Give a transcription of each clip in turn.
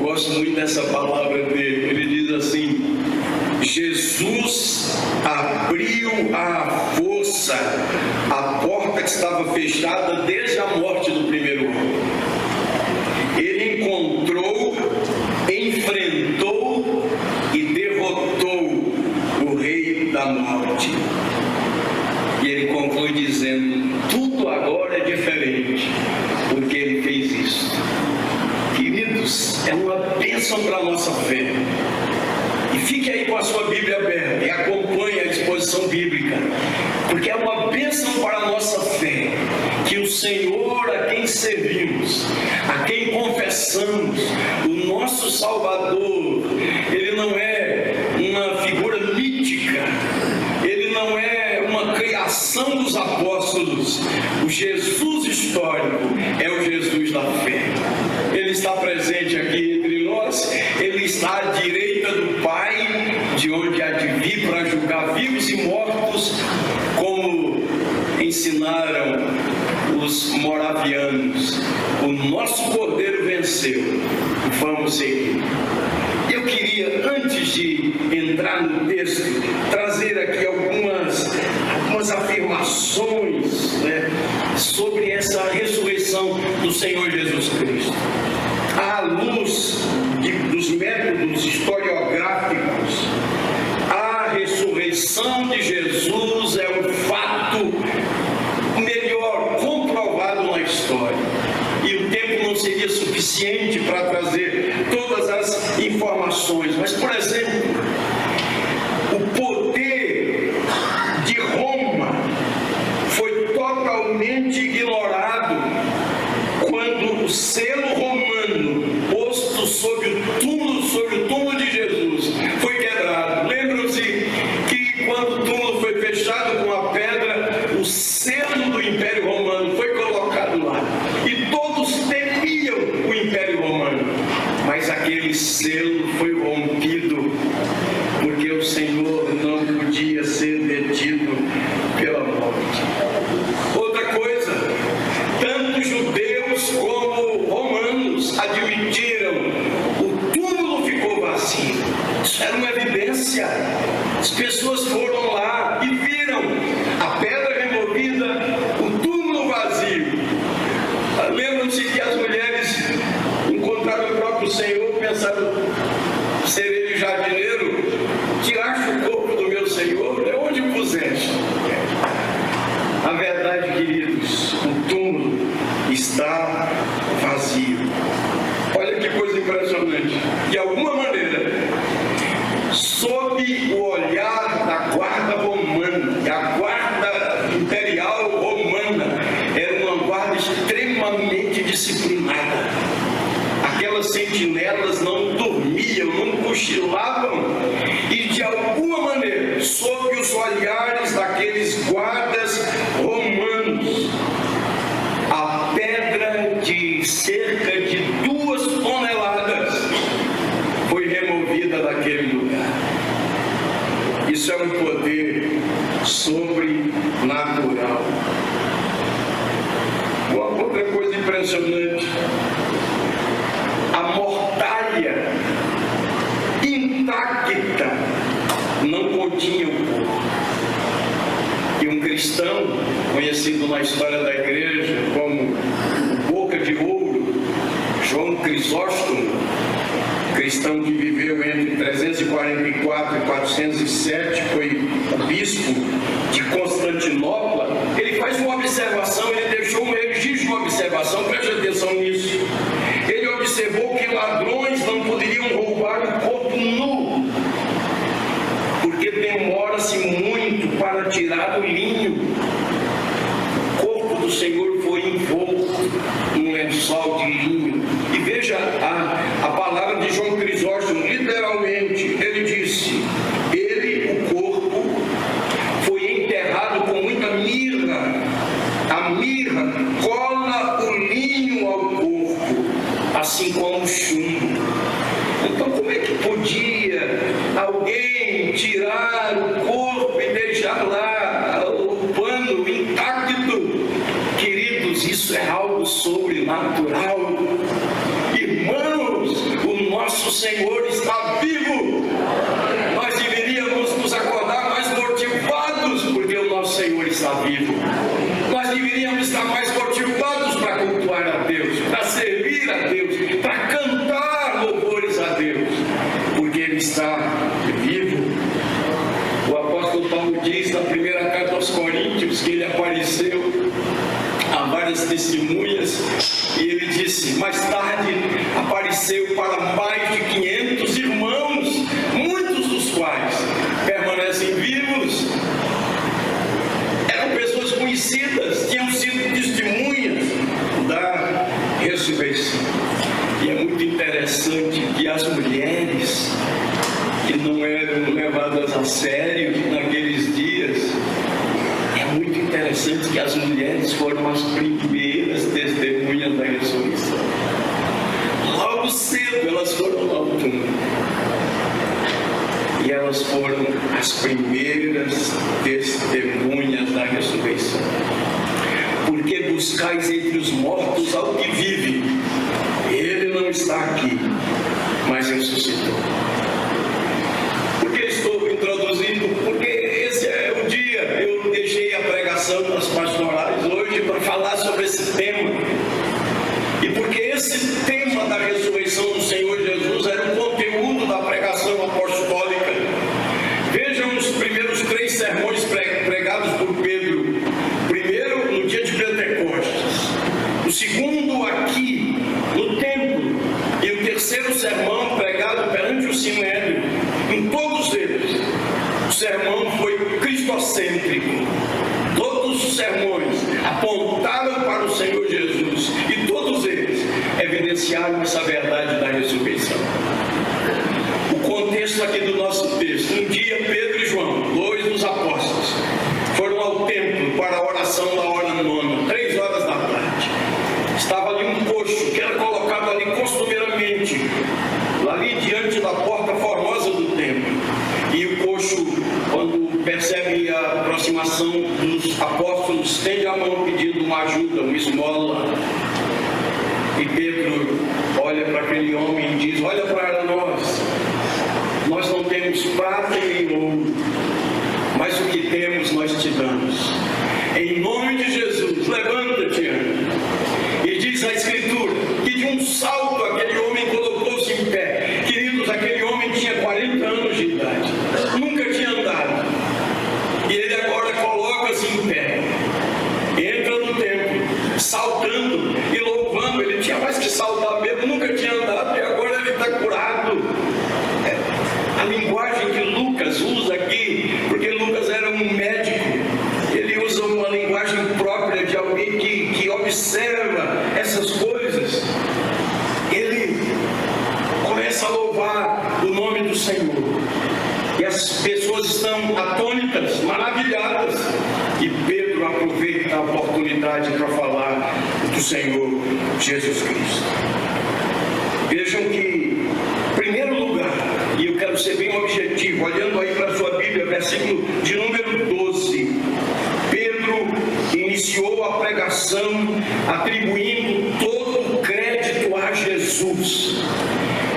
gosto muito dessa palavra dele. Ele diz assim: Jesus abriu à força a porta que estava fechada desde a morte do primeiro homem. Ele encontrou, enfrentou e derrotou o rei da morte. E ele conclui dizendo: tudo agora é diferente, porque ele fez isso. Queridos, é uma bênção para a nossa fé. E fique aí com a sua Bíblia aberta e acompanhe a exposição bíblica, porque é uma bênção para a nossa fé, que o Senhor a quem servimos, a quem confessamos, o nosso Salvador, Ele não é uma figura mítica, Ele não é uma criação dos apóstolos. O Jesus histórico é o Jesus da fé. Ele está presente aqui entre nós, Ele está à direita do Pai, de onde há de vir para julgar vivos e mortos, como ensinaram os moravianos. O nosso Cordeiro venceu, vamos seguir. Eu queria, antes de entrar no texto, trazer aqui algumas afirmações, né, sobre essa ressurreição do Senhor Jesus Cristo. À luz dos métodos historiográficos, a ressurreição de Jesus é um fato melhor comprovado na história. E o tempo não seria suficiente para trazer todas as informações. Mas, por exemplo, o poder de Roma foi totalmente ignorado quando o selo romano posto sobre o túmulo de Jesus foi quebrado. Lembram-se que quando o túmulo foi fechado com a pedra, o selo do Império Romano foi colocado lá. E todos temiam o Império Romano. Mas aquele selo foi rompido, porque o Senhor não podia ser detido pela morte. Outra coisa, tanto judeus como romanos admitiram: o túmulo ficou vazio. Isso era uma evidência. As pessoas foram lá e viram a pedra removida, o túmulo vazio. Lembram-se que as mulheres encontraram o próprio Senhor, pensaram ser ele jardineiro: tiraste o corpo do meu Senhor, de onde o puseste? A verdade, queridos, o túmulo está vazio. Olha que coisa impressionante. De alguma maneira, sob o olhar da guarda romana, e a guarda imperial romana era uma guarda extremamente disciplinada. Aquelas sentinelas não dormiam, não cochilavam, e de alguma maneira, sob os olhares daqueles guardas romanos, a pedra de cerca de 2 toneladas foi removida daquele lugar. Isso é um poder sobrenatural. Uma outra coisa impressionante: a mortalha intacta não continha o corpo. E um cristão, conhecido na história da igreja como o Boca de Ouro, João Crisóstomo, cristão que viveu entre 344 e 407, foi bispo de Constantinopla, ele faz uma observação, ele deixou um registro de uma observação, preste atenção nisso. Ele observou que ladrões não poderiam roubar o corpo nu, porque demora-se muito para tirar o linho. O corpo do Senhor foi envolto num lençol de linho. E veja a palavra de João Crisóstomo, literalmente, ele disse: o corpo foi enterrado nosso Senhor está vivo. Nós deveríamos nos acordar mais motivados, porque o nosso Senhor está vivo. Nós deveríamos estar mais motivados para cultuar a Deus, para servir a Deus, para cantar louvores a Deus, porque Ele está vivo. O apóstolo Paulo diz na primeira carta aos Coríntios que ele apareceu a várias testemunhas, e ele disse: mais tarde apareceu para mais de 500 irmãos, muitos dos quais permanecem vivos. Eram pessoas conhecidas, tinham sido testemunhas da ressurreição. E é muito interessante que as mulheres que não eram levadas a sério naqueles dias, é muito interessante que as mulheres foram as primeiras testemunhas da ressurreição. Logo cedo elas foram ao túmulo. E elas foram as primeiras testemunhas da ressurreição. Porque buscais entre os mortos ao que vive. Ele não está aqui, mas ressuscitou. Por que estou introduzindo? Porque esse é o dia. Eu deixei a pregação das pastorais hoje para falar sobre esse tema. E porque esse tema da ressurreição do Senhor Jesus era o conteúdo da pregação apostólica. Vejam os primeiros 3 sermões pregados por Pedro. Primeiro, no dia de Pentecostes. O segundo, aqui, no templo. E o terceiro sermão pregado perante o Sinédrio. Em todos eles, o sermão foi cristocêntrico. Todos os sermões apontaram para o Senhor Jesus. E todos eles evidenciaram essa verdade da ressurreição. O contexto aqui do nosso texto: um dia Pedro e João, 2 dos apóstolos, foram ao templo para a oração da hora 9, 3 horas da tarde. Estava ali um coxo que era colocado ali costumeiramente, ali diante da porta formosa do templo. E o coxo, quando percebe a aproximação dos apóstolos, estende a mão pedindo uma ajuda, uma esmola. E Pedro olha para aquele homem e diz: olha para nós não temos prata nem ouro, mas o que temos nós te damos. Em nome de Jesus, levanta-te, anda. E diz a Escritura que de um salto aquele homem colocou-se em pé. Queridos, aquele homem tinha 40 anos de idade, nunca tinha andado. E ele agora coloca-se em pé, entra no templo, saltando e louvando. Ele tinha mais que saltar mesmo, nunca tinha andado, e agora ele está curado. A linguagem que Lucas usa aqui, porque Lucas era um médico, ele usa uma linguagem própria de alguém que observa essas coisas. Ele começa a louvar o nome do Senhor. E as pessoas estão atônitas, maravilhadas. E Pedro aproveita a oportunidade para falar do Senhor Jesus Cristo. Vejam que, em primeiro lugar, e eu quero ser bem objetivo, olhando aí para a sua Bíblia, versículo de número 12. Pedro iniciou a pregação atribuindo todo o crédito a Jesus.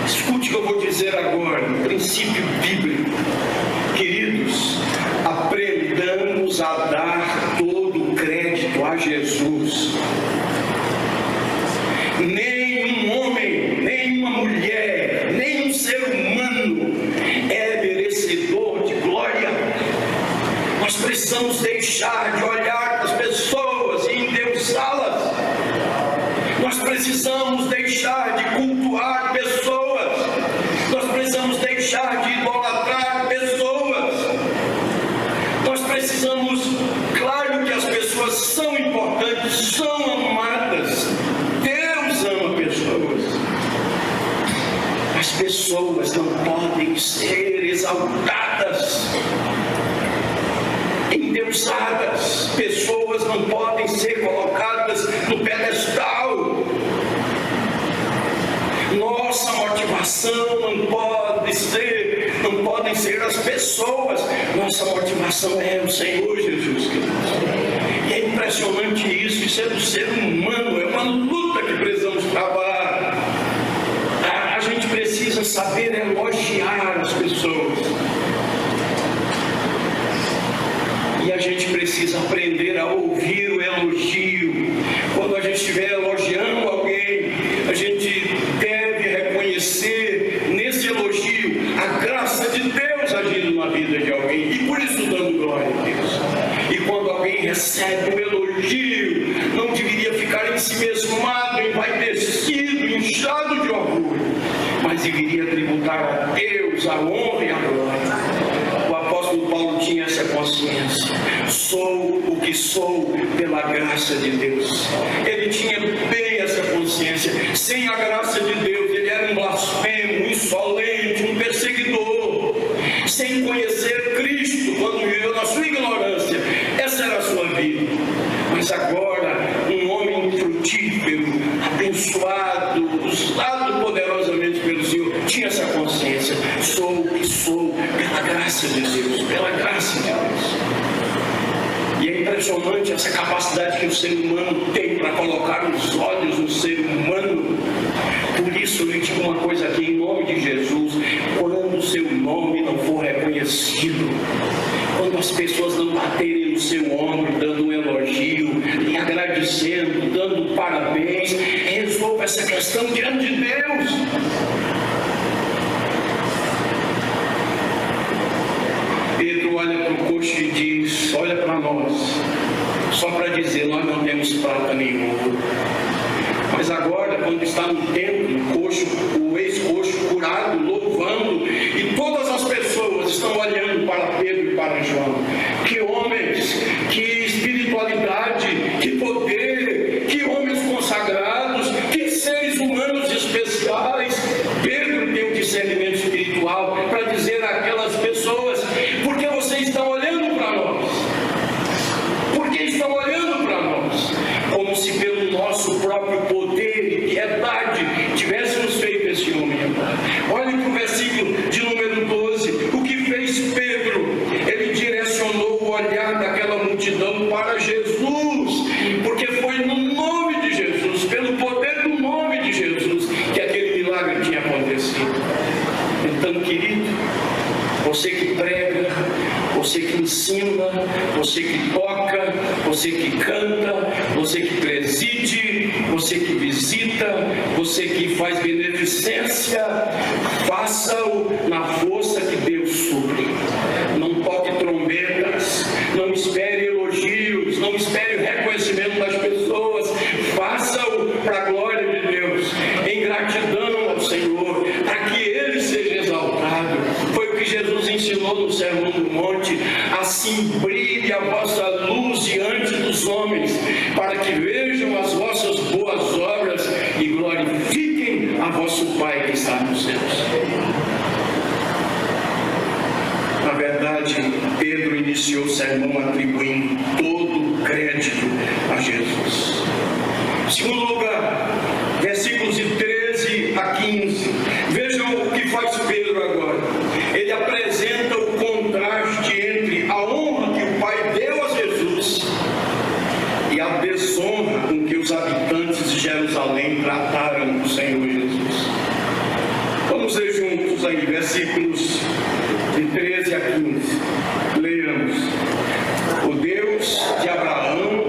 Escute o que eu vou dizer agora, um princípio bíblico. Queridos, aprendamos a dar todo o crédito a Jesus. Nenhum homem, nenhuma mulher, nenhum ser humano é merecedor de glória. Nós precisamos deixar de olhar para as pessoas e endeusá-las. Nós precisamos deixar de cultuar pessoas. Nós precisamos deixar de idolatrar pessoas. Nós precisamos, claro que as pessoas são importantes, são amadas. Deus ama pessoas. As pessoas não podem ser exaltadas, endeusadas. Pessoas não podem ser colocadas no pedestal. Nossa motivação não podem ser as pessoas. Nossa motivação é o Senhor Jesus Cristo. E é impressionante isso é do ser humano, é uma luta que precisamos travar. A gente precisa precisa saber elogiar as pessoas. E a gente precisa aprender a ouvir o elogio. Quando a gente estiver elogiando alguém, a gente deve reconhecer nesse elogio a graça de Deus agindo na vida de alguém, e por isso dando glória a Deus. E quando alguém recebe um elogio, não deveria ficar em si mesmado, envaidecido, inchado de orgulho, mas deveria tributar a Deus a honra e a glória. O apóstolo Paulo tinha essa consciência: sou o que sou pela graça de Deus. Ele tinha bem essa consciência. Sem a graça de Deus, ele era um blasfemo, um insolente, um perseguidor, sem conhecer Cristo quando viveu na sua ignorância. Essa era a sua vida. Mas agora, um homem infrutífero, abençoado, usado poderosamente pelo Senhor, tinha essa consciência: sou o que sou pela graça de Deus, pela graça de Deus. E é impressionante essa capacidade que o ser humano tem para colocar os olhos no ser humano. Por isso eu lhe digo uma coisa aqui, em nome de Jesus: quando o seu nome não for reconhecido, quando as pessoas não baterem no seu ombro, dando um elogio, lhe agradecendo, dando parabéns, resolva essa questão diante de Deus. Pedro olha para o coxo e diz: olha para nós, só para dizer, nós não temos prata nem ouro. Mas agora, quando está no templo, o ex-coxo curado, louvando, e todas as pessoas estão olhando para Pedro e para João. Que homens, que espiritualidade, que poder, que homens consagrados, que seres humanos especiais. Pedro tem um discernimento espiritual para dizer àquelas pessoas: por que vocês estão olhando para nós? Por que estão olhando para nós? Como se pelo nosso próprio poder e piedade tivéssemos feito esse homem. Olhe para o versículo de número 12. O que fez Pedro? Ele direcionou o olhar daquela multidão para Jesus, porque foi no nome de Jesus, pelo poder do nome de Jesus, que aquele milagre tinha acontecido. Então, querido, você que prega, você que ensina, você que toca, você que canta, você que preside, você que visita, você que faz beneficência, faça-o na força que Deus supre. Não toque trombetas, não espere elogios, não espere o reconhecimento das pessoas, faça-o para a glória de Deus, em gratidão ao Senhor, para que Ele seja exaltado. Foi o que Jesus ensinou no Sermão do Monte: assim brilhe a vossa luz diante dos homens, para que vejam as vossas boas obras e glorifiquem a vosso Pai que está nos céus. Na verdade, Pedro iniciou o sermão atribuindo todo o crédito a Jesus. Em segundo lugar, versículos de 13 a 15. Vejam o que faz Pedro agora. Ele apresenta o contraste entre a honra que o Pai deu a Jesus e a desonra com que os habitantes de Jerusalém trataram o Senhor Jesus. Vamos ler juntos aí, versículos de 13 a 15. Leiamos. O Deus de Abraão,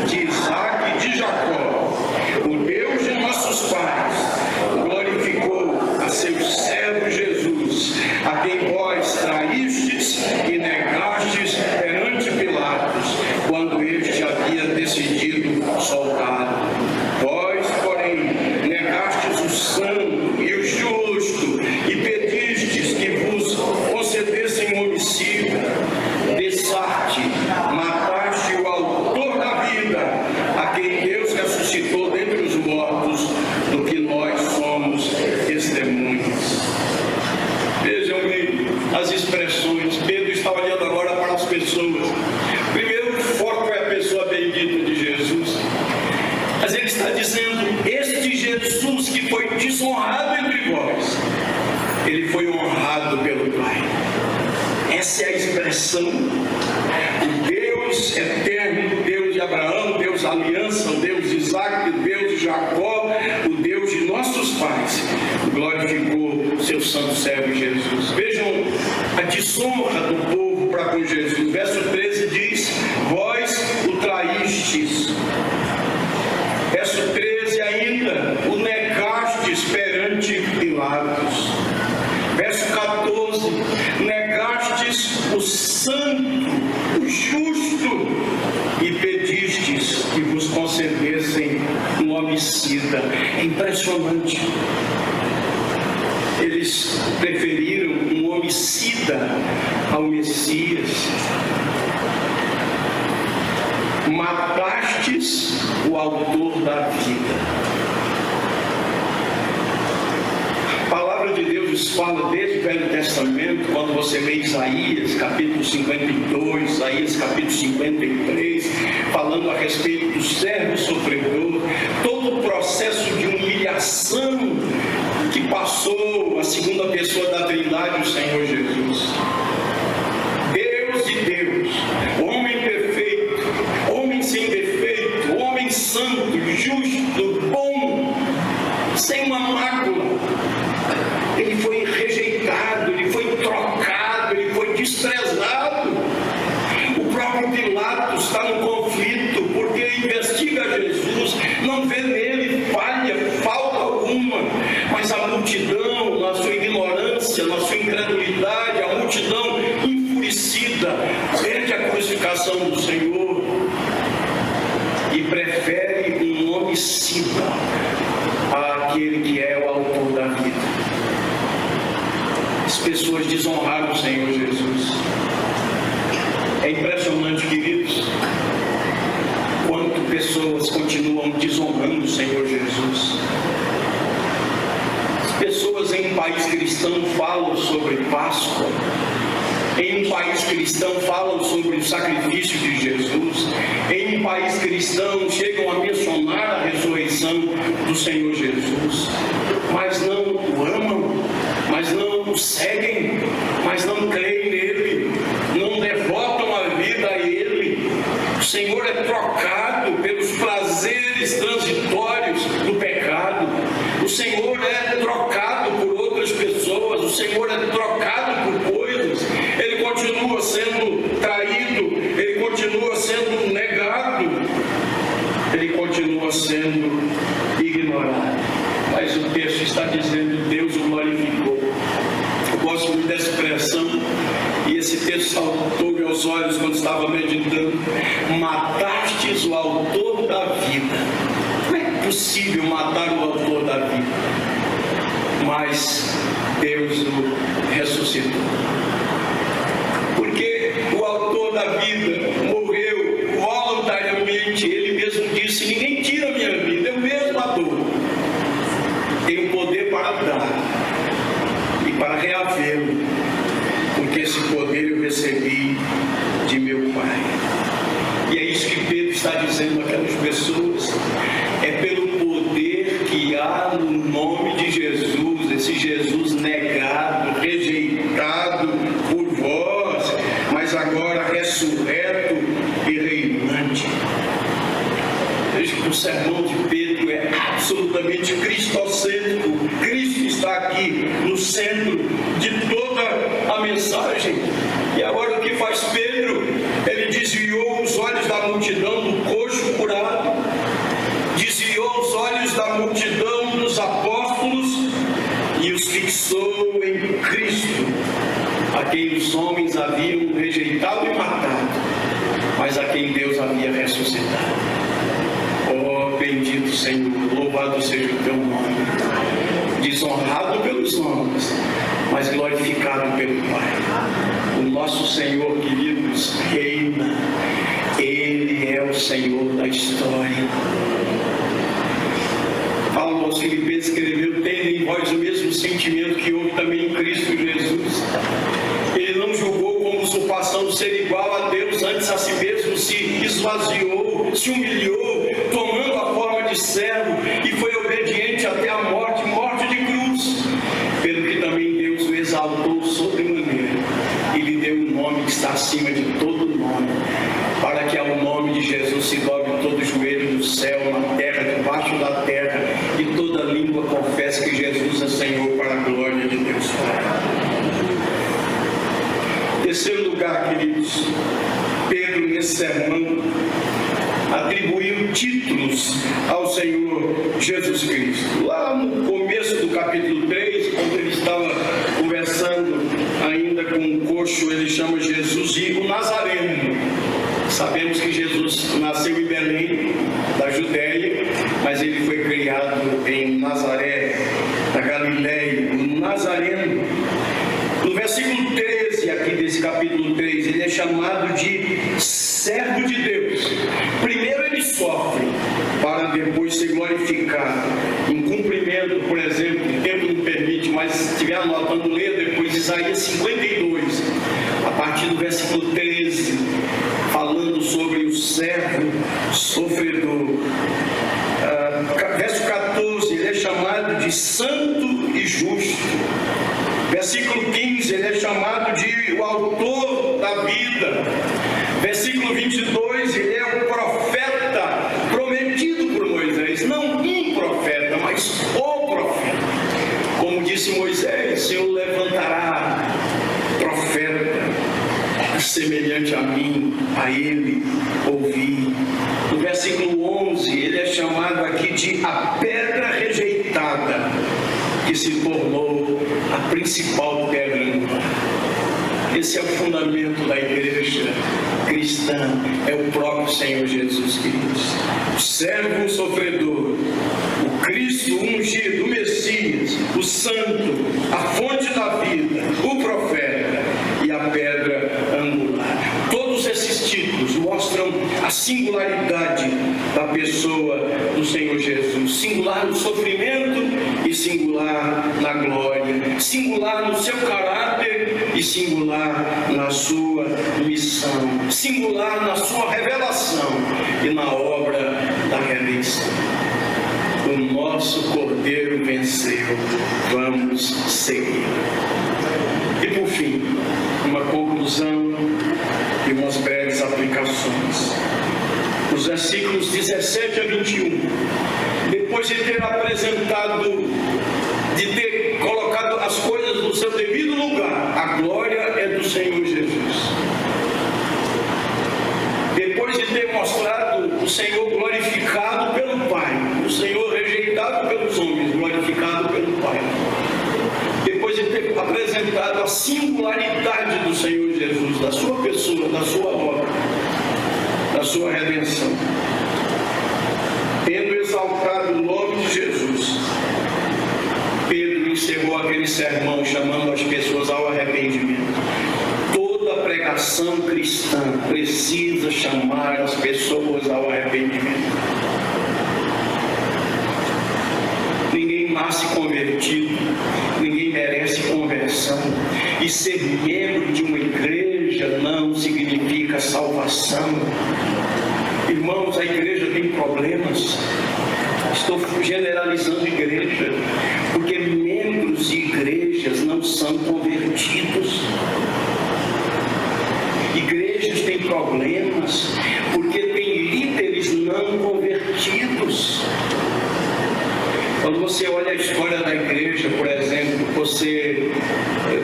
de Isaque e de Jacó, o Deus de nossos pais, glorificou a seu servo Jesus, a quem vós traístes e negastes perante Pilatos, quando este havia decidido soltá-lo. Vós, porém, negastes o santo e o justo e pedistes que vos concedessem homicídio. Dessarte, mataste o autor da vida, a quem Deus ressuscitou dentre os mortos, do que nós somos testemunhas. Vejam bem as expressões. Pedro está olhando agora para as pessoas. Primeiro, o foco é a pessoa bendita de Jesus. Mas ele está dizendo: este Jesus que foi desonrado entre vós, ele foi honrado pelo Pai. Essa é a expressão. O Deus eterno, o Deus de Abraão, o Deus da aliança, o Deus de Isaque, o Deus de Jacó, o Deus de nossos pais, glorificou seu santo servo Jesus. Vejam a desonra do povo para com Jesus. Verso 13 diz: vós o traístes. Verso 13 ainda: o negastes perante Pilatos. Verso 14: negastes o santo, o justo, e pedistes que vos concedessem um homicida. É impressionante. Eles preferiram um homicida ao Messias. Matastes o autor da vida. A palavra de Deus nos fala desde o Velho Testamento, quando você lê Isaías, capítulo 52, Isaías, capítulo 53, falando a respeito do servo sofredor, todo o processo de humilhação que passou a segunda pessoa da Trindade, o Senhor Jesus. Deus de Deus, homem perfeito, homem sem defeito, homem santo, justo, bom, sem uma mácula. Ele foi rejeitado, ele foi trocado, ele foi desprezado. O próprio Pilatos está no conflito, porque investiga Jesus, não vê nele falta alguma, mas a multidão, na sua ignorância, na sua incredulidade, a multidão enfurecida, pede a crucificação do Senhor e prefere um homicida àquele que é o autor da vida. As pessoas desonraram o Senhor Jesus. É impressionante, queridos, quanto pessoas continuam desonrando o Senhor Jesus. As pessoas em um país cristão falam sobre Páscoa, em um país cristão falam sobre o sacrifício de Jesus, em um país cristão chegam a mencionar a ressurreição do Senhor Jesus, mas não o amam, mas não o seguem, mas não creem nele, não devotam a vida a ele. O Senhor é trocado pelos prazeres transitórios do pecado. O Senhor é trocado por outras pessoas. O Senhor é trocado por coisas. Ele continua sendo traído. Ele continua sendo negado. Ele continua sendo ignorado. Mas o texto está dizendo: Deus o glorificou. Eu gosto muito dessa expressão, e esse texto saltou-me aos olhos quando estava meditando. Matastes o autor da vida. Como é possível matar o autor da vida? Mas Deus o ressuscitou. Porque o autor da vida morreu voluntariamente. Ele mesmo disse: ninguém tira a minha vida, eu mesmo a dou. Tenho poder para dar e para reavê-lo, porque esse poder eu recebi de meu Pai. E é isso que Pedro está dizendo àquelas pessoas. É pelo poder que há no nome de Jesus, esse Jesus negado, rejeitado por vós, mas agora ressurreto e reinante. Veja que o sermão de Pedro é absolutamente cristocêntrico. Cristo está aqui no centro de toda a mensagem. E agora o que faz Pedro? Ele desviou os olhos da multidão do coxo curado, desviou os olhos da multidão dos apóstolos e os fixou em Cristo, a quem os homens haviam rejeitado e matado, mas a quem Deus havia ressuscitado. Oh, bendito Senhor, louvado seja o teu nome, desonrado pelos homens, mas glorificado pelo Pai. O nosso Senhor, queridos, reina. Ele é o Senhor da história. Paulo aos Filipenses escreveu: tendo em vós o mesmo sentimento que houve também em Cristo Jesus. Ele não julgou como usurpação ser igual a Deus, antes a si mesmo se esvaziou, se humilhou, tomando a forma de servo, e foi obediente até a morte, morte de cruz. Pelo que também Deus o exaltou sobremaneira e lhe deu um nome que está acima de todo nome, para que ao nome de Jesus se dobre todo joelho no céu, na terra, debaixo da terra, e toda língua confesse que Jesus é Senhor, para a glória de Deus Terceiro lugar, queridos, Pedro, nesse sermão, atribuiu títulos ao Senhor Jesus Cristo. Lá no começo do capítulo 3, quando ele estava conversando ainda com um coxo, ele chama Jesus de o Nazareno. Sabemos que Jesus nasceu em Belém, da Judéia, mas ele foi criado em Nazaré, da Galiléia, o Nazareno. No versículo 13 aqui desse capítulo 3, ele é chamado de servo de Deus. Primeiro ele sofre, para depois ser glorificado. Em cumprimento, por exemplo, o tempo não permite, mas se estiver anotando, leia depois Isaías 52, a partir do versículo 13, falando sobre o servo sofredor. Verso 14, ele é chamado de santo e justo. Versículo 15, ele é chamado de o autor da vida. Versículo 22, ele é o profeta prometido por Moisés. Não um profeta, mas o profeta. Como disse Moisés, o Senhor levantará profeta semelhante a mim, a ele ouvi. No versículo 11, ele é chamado aqui de a pedra rejeitada, que se tornou a principal pedra angular. Esse é o fundamento da igreja cristã, é o próprio Senhor Jesus Cristo. O servo sofredor, o Cristo ungido, o Messias, o santo, a fonte da vida, o profeta e a pedra angular. Todos esses títulos mostram a singularidade da pessoa do Senhor Jesus. Singular no sofrimento e singular na glória. Singular no seu caráter e singular na sua missão. Singular na sua revelação e na obra da redenção. O nosso Cordeiro venceu. Vamos seguir. E por fim, uma conclusão e umas breves aplicações. Os versículos 17 a 21. Depois de ter apresentado, de ter colocado as coisas no seu devido lugar, a glória é do Senhor Jesus. Depois de ter mostrado o Senhor glorificado pelo Pai, o Senhor rejeitado pelos homens, glorificado pelo Pai. Depois de ter apresentado a singularidade do Senhor Jesus, da sua pessoa, da sua obra, da sua redenção, tendo exaltado o nome de Jesus, Pedro encerrou aquele sermão chamando as pessoas ao arrependimento. Toda pregação cristã precisa chamar as pessoas ao arrependimento. Ninguém nasce convertido, ninguém merece conversão. E ser membro de uma igreja não significa salvação. Irmãos, a igreja tem problemas. Estou generalizando igreja, porque membros de igrejas não são convertidos. Igrejas têm problemas porque tem líderes não convertidos. Quando você olha a história da igreja, por exemplo, você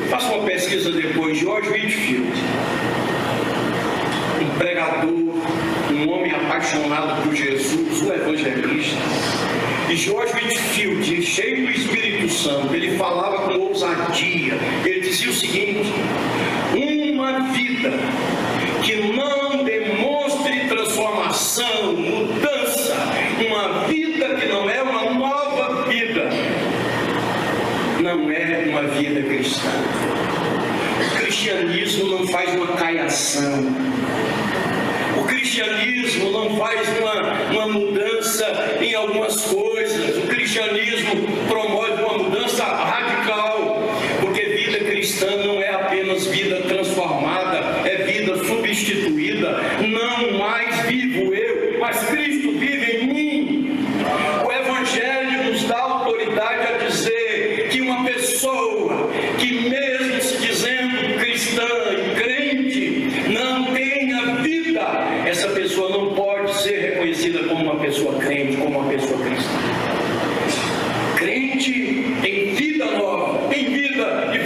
faça uma pesquisa depois, George Whitefield, um pregador, um homem apaixonado por Jesus, um evangelista. E George Whitefield, cheio do Espírito Santo, ele falava com ousadia. Ele dizia o seguinte: uma vida que não demonstre transformação, mudança, uma vida que não é uma nova vida, não é uma vida cristã. O cristianismo não faz uma caiação. O cristianismo não faz uma mudança em algumas coisas. O cristianismo promove uma mudança radical, porque vida cristã não é apenas vida transformada, é vida substituída. Não mais vivo eu, mas Cristo vive em mim. O Evangelho nos dá autoridade a dizer que uma pessoa que, mesmo se dizendo cristã e crente, não tenha vida, essa pessoa não pode ser reconhecida como uma pessoa crente, como uma pessoa cristã. Crente em vida nova, em vida de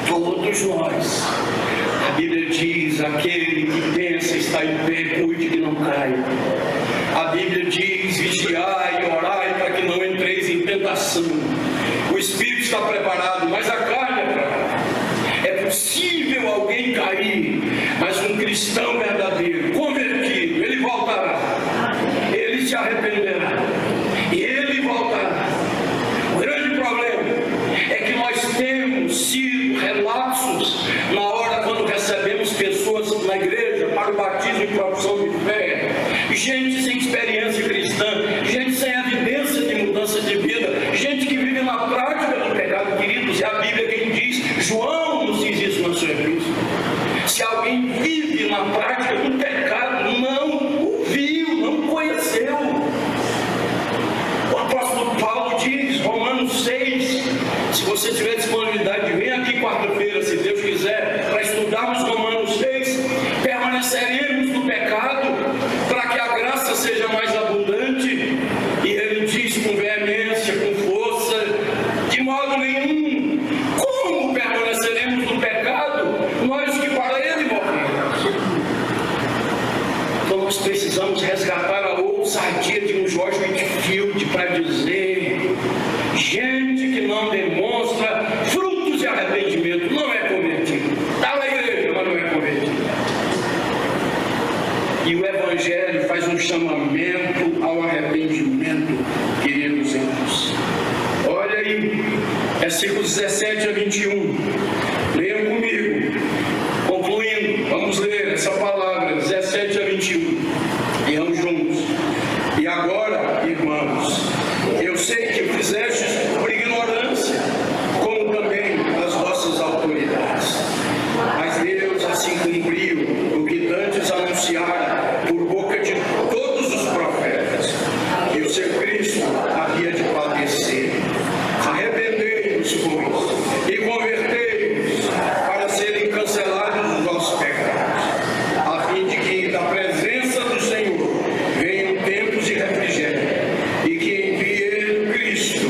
Todos nós. A Bíblia diz: aquele que pensa está em pé, cuide que não caia. A Bíblia diz: vigiai e orai para que não entreis em tentação. O espírito está preparado, mas a carne é fraca. É possível alguém cair, mas um cristão verdadeiro, convertido, ele voltará. Ele se arrependerá e ele voltará. O grande problema é que nós temos sido relapsos na hora quando recebemos pessoas na igreja para o batismo e profissão de fé, gente sem experiência cristã, gente sem evidência de mudança de vida, gente que vive na prática do pecado, queridos. É a Bíblia quem diz, João nos diz isso na sua epístola. Se alguém vive na prática do pecado, não ouviu, não conheceu. O apóstolo Paulo diz, Romanos 6, se você tiver disponibilidade, vem aqui quarta-feira, se Deus quiser, para estudarmos Romanos 6, permaneceremos no pecado, para que a graça seja mais abundante. E ele diz com veemência, com força, de modo nenhum. Como permaneceremos no pecado, nós que para ele morremos? Então nós precisamos resgatar a ousadia de um George Whitefield para dizer: gente que não demonstra frutos de arrependimento não é convertido. Está na igreja, mas não é convertido. E o Evangelho faz um chamamento ao arrependimento, queridos irmãos. Olha aí, versículos 17 a 21. Leiam comigo. Concluindo, vamos ler essa palavra, 17 a 21. Leiam juntos. E agora, irmãos, eu sei que o fizestes por ignorância, como também as vossas autoridades. Mas Deus assim cumpriu o que dantes anunciara por boca de todos os profetas, que o seu Cristo havia de padecer. Arrependei-vos, pois, e convertei-vos, para serem cancelados os vossos pecados, a fim de que da presença do Senhor venham tempos de refrigério, e que envie ele o Cristo,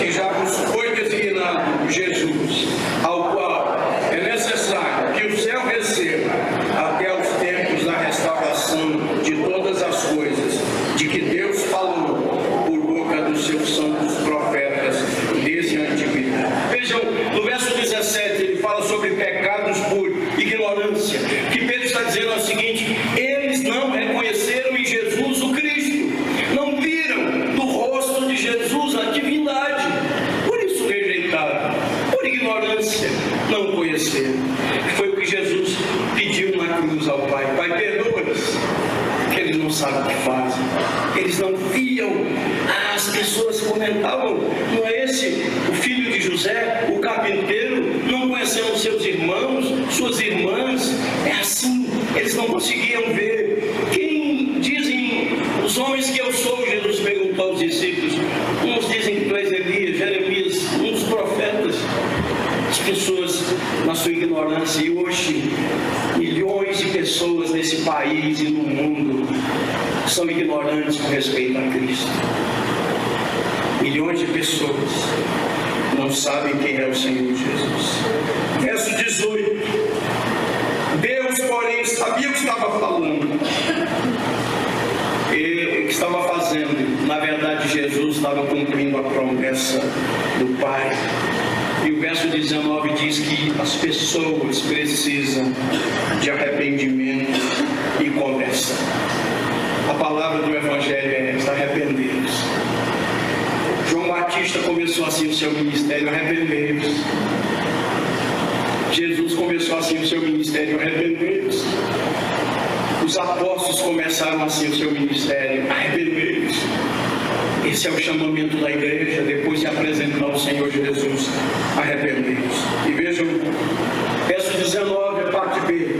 que já vos foi designado, Jesus, ao qual é necessário que o céu receba até os tempos da restauração de todas as coisas, de que Deus falou por boca dos seus santos profetas desde a antiguidade. Vejam, no verso 17 ele fala sobre pecados por ignorância. O que Pedro está dizendo é o seguinte: eles não reconheceram em Jesus o Cristo, não viram no rosto de Jesus a divindade, por isso rejeitaram, por ignorância, não conheceram. Foi o que Jesus pediu na cruz ao Pai: Pai, perdoa-lhes, que eles não sabem o que fazem. Eles não viam. As pessoas comentavam: não é esse o filho de José, o carpinteiro? Não conhecemos seus irmãos, suas irmãs? É assim, eles não conseguiam ver. Quem dizem os homens que eu sou? Jesus perguntou aos discípulos. Uns dizem que tu és Elias, Jeremias, um dos profetas. As pessoas na sua ignorância. E hoje milhões de pessoas nesse país e no mundo são ignorantes com respeito a Cristo. Milhões de pessoas não sabem quem é o Senhor Jesus. Verso 18. Deus, porém, sabia o que estava falando e o que estava fazendo. Na verdade, Jesus estava cumprindo a promessa do Pai. E o verso 19 diz que as pessoas precisam de arrependimento e conversão. A palavra do Evangelho é esta: arrependei-vos. João Batista começou assim o seu ministério: arrependei-vos. Jesus começou assim o seu ministério: arrependei-vos. Os apóstolos começaram assim o seu ministério: arrependei-vos. Esse é o chamamento da igreja, depois de apresentar o Senhor Jesus: arrependei-vos. E vejam, verso 19, a parte B: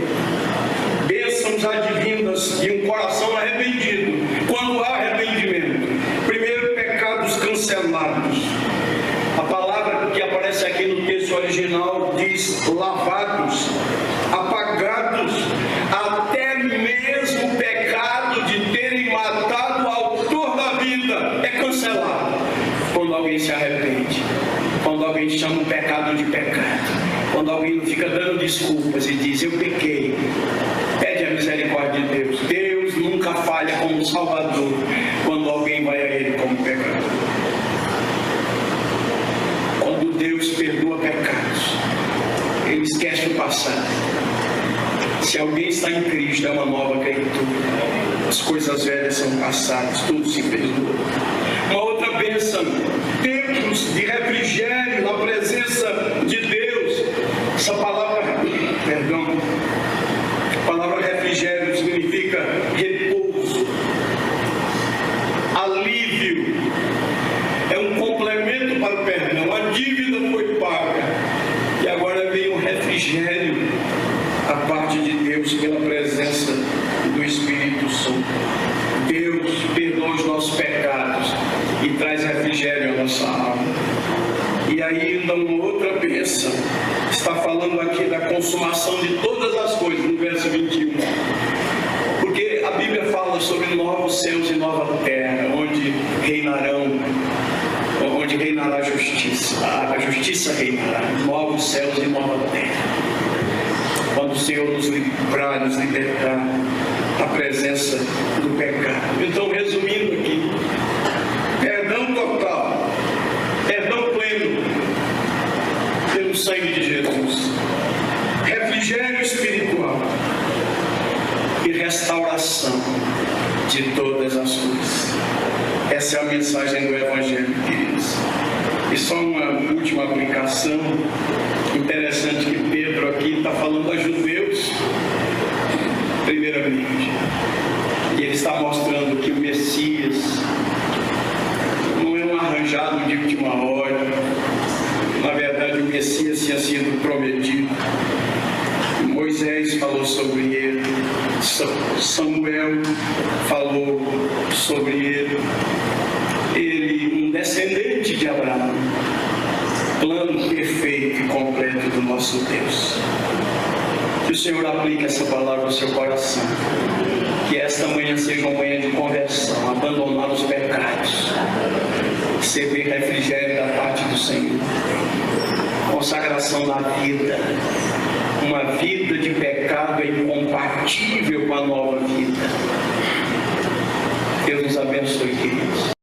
bênçãos advindas de um coração arrependido. Quando há arrependimento, primeiro, pecados cancelados. A palavra que aparece aqui no texto original diz lavados, apagados, até mesmo o pecado de terem matado o autor da vida é cancelado quando alguém se arrepende, quando alguém chama o pecado de pecado, quando quando alguém não fica dando desculpas e diz, eu pequei, pede a misericórdia de Deus. Deus nunca falha como Salvador quando alguém vai a Ele como pecador. Quando Deus perdoa pecados, Ele esquece o passado. Se alguém está em Cristo, é uma nova criatura. As coisas velhas são passadas, tudo se perdoa. Uma outra bênção, tempos de refrigério na presença de Deus. Essa palavra, a palavra refrigério significa repouso, alívio. É um complemento para o perdão. A dívida foi paga e agora vem o refrigério a parte de Deus pela presença do Espírito Santo. Deus perdoa os nossos pecados e traz refrigério à nossa alma. E ainda uma outra bênção, está falando aqui da consumação de todas as coisas, no verso 21. Porque a Bíblia fala sobre novos céus e nova terra, onde reinará a justiça. A justiça reinará, novos céus e nova terra. Quando o Senhor nos livrar, nos libertar da presença do pecado. Então, resumindo aqui, perdão total, perdão pleno pelo sangue de Jesus, refrigério espiritual e restauração de todas as coisas. Essa é a mensagem do Evangelho, queridos. E só uma última aplicação interessante que Pedro aqui está falando a judeus, primeiramente. E ele está mostrando que o Messias não é um arranjado de última hora. Na verdade, o Messias tinha sido prometido. Moisés falou sobre ele, Samuel falou sobre ele. Ele, um descendente de Abraão, plano perfeito e completo do nosso Deus. Que o Senhor aplique essa palavra ao seu coração. Que esta manhã seja uma manhã de conversão, abandonar os pecados, receber refrigério da parte do Senhor, consagração na vida. Uma vida de pecado é incompatível com a nova vida. Deus nos abençoe, queridos.